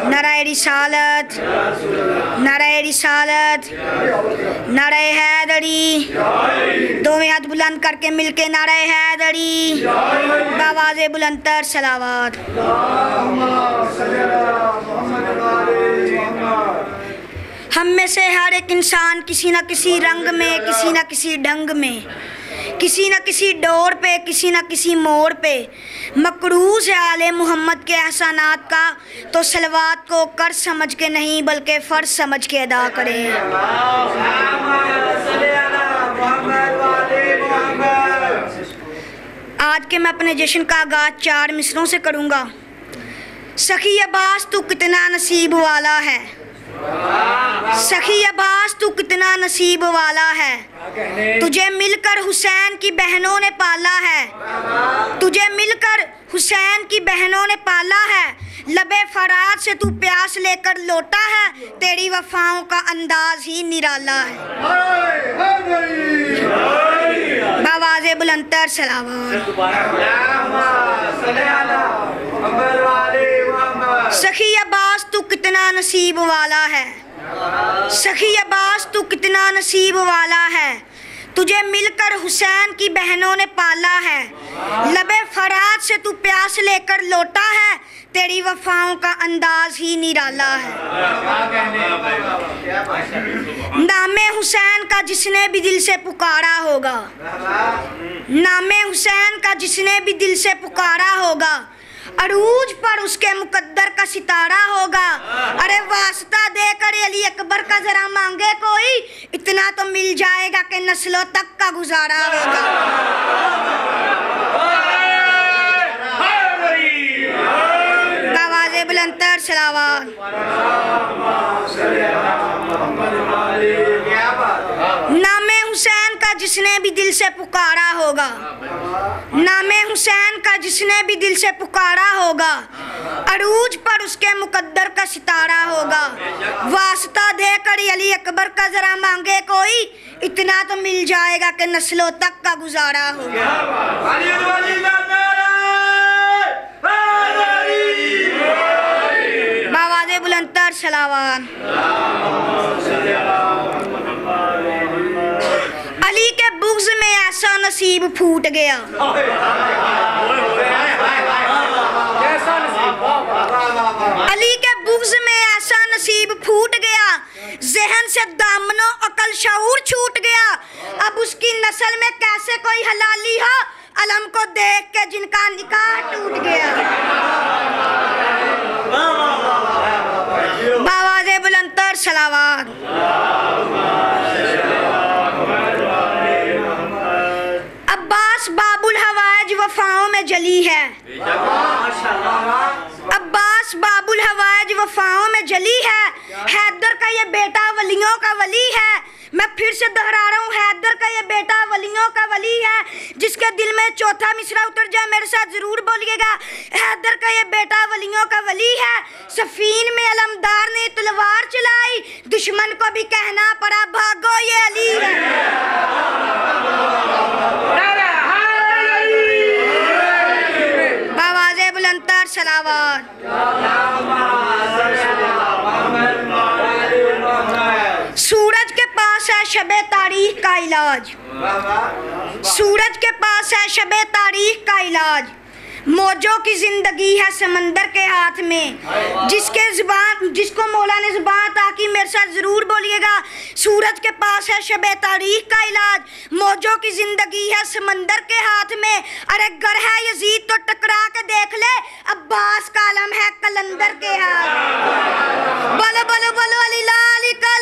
नारे रिसालत, नारे रिसालत, नारे हैदरी। दोवें हाथ बुलंद करके मिलके नारे हैदरी, बावाज़े बुलंदतर सलावत। हम में से हर एक इंसान किसी न किसी रंग में, किसी न किसी ढंग में, किसी न किसी डोर पे, किसी न किसी मोड़ पे मकरूज़ है आले मोहम्मद के एहसानात का। तो सलवात को कर्ज समझ के नहीं बल्कि फ़र्ज समझ के अदा करें। आज के मैं अपने जश्न का आगाज़ 4 मिसरों से करूँगा। सखी अब्बास तू कितना नसीब वाला है, सखी अब्बास तू कितना नसीब वाला है। तुझे मिलकर हुसैन की बहनों ने पाला है, तुझे मिलकर हुसैन की बहनों ने पाला है। लबे फराज से तू प्यास लेकर लौटा है, तेरी वफाओं का अंदाज ही निराला है। बावाज़े बुलंदतर सलावत। सखी अब्बास तू कितना नसीब वाला है, सखी अब्बास तू कितना नसीब वाला है। तुझे मिलकर हुसैन की बहनों ने पाला है, लबे फराज से तू प्यास लेकर लौटा है, तेरी वफाओं का अंदाज ही निराला है। नामे हुसैन का जिसने भी दिल से पुकारा होगा, नामे हुसैन का जिसने भी दिल से पुकारा होगा, अरूज पर उसके मुकद्दर का सितारा होगा। अरे वास्ता देकर अली अकबर का जरा मांगे कोई, इतना तो मिल जाएगा कि नस्लों तक का गुजारा होगा। बावाज़े बुलंदतर सलावत। नामे हुसैन का जिसने भी दिल से पुकारा होगा, नामे हुसैन का जिसने भी दिल से पुकारा होगा, अरूज पर उसके मुकद्दर का सितारा होगा। वास्ता देकर अली अकबर का जरा मांगे कोई, इतना तो मिल जाएगा कि नस्लों तक का गुजारा होगा। बावाज़े बुलंदतर सलावत। अली के बुग़्ज़ में ऐसा नसीब फूट गया, अली के बुग़्ज़ में ऐसा नसीब फूट गया, ज़हन से दामनो अकल शऊर छूट गया। अब उसकी नस्ल में कैसे कोई हलाली हो, अलम को देख के जिनका निकाह टूट गया। बावाज़े बुलंदतर सलावत। अब्बास बाबुल हवाइज वफाओं में जली है, अब्बास बाबुल हवाइज वफाओं में जली है। हैदर का ये बेटा वलियों का वली है। मैं फिर से दोहरा रहा हूँ, हैदर का ये बेटा वलियों का वली है। जिसके दिल में चौथा मिसरा उतर जाए मेरे साथ जरूर बोलिएगा। हैदर का ये बेटा वलियों का वली है। सफीन में अलमदार ने तलवार चलाई, दुश्मन को भी कहना पड़ा भागो ये अली है। बावाज़े बुलंदतर सलावत। सूरज के पास है शबे तारीख का इलाज, सूरज के पास है शबे तारीख का इलाज। मौजों की जिंदगी है समंदर के हाथ में, जिसके जुबान जिसको मौला ने जुबान अता की मेरे साथ जरूर बोलिएगा। सूरज के पास है शबे तारीख का इलाज, मौजों की जिंदगी है समंदर के हाथ में। अरे गर है यजीद तो टकरा के देख ले, अब्बास का आलम है कलंदर के हाथ। बोलो बोलो बोलो अली लाली का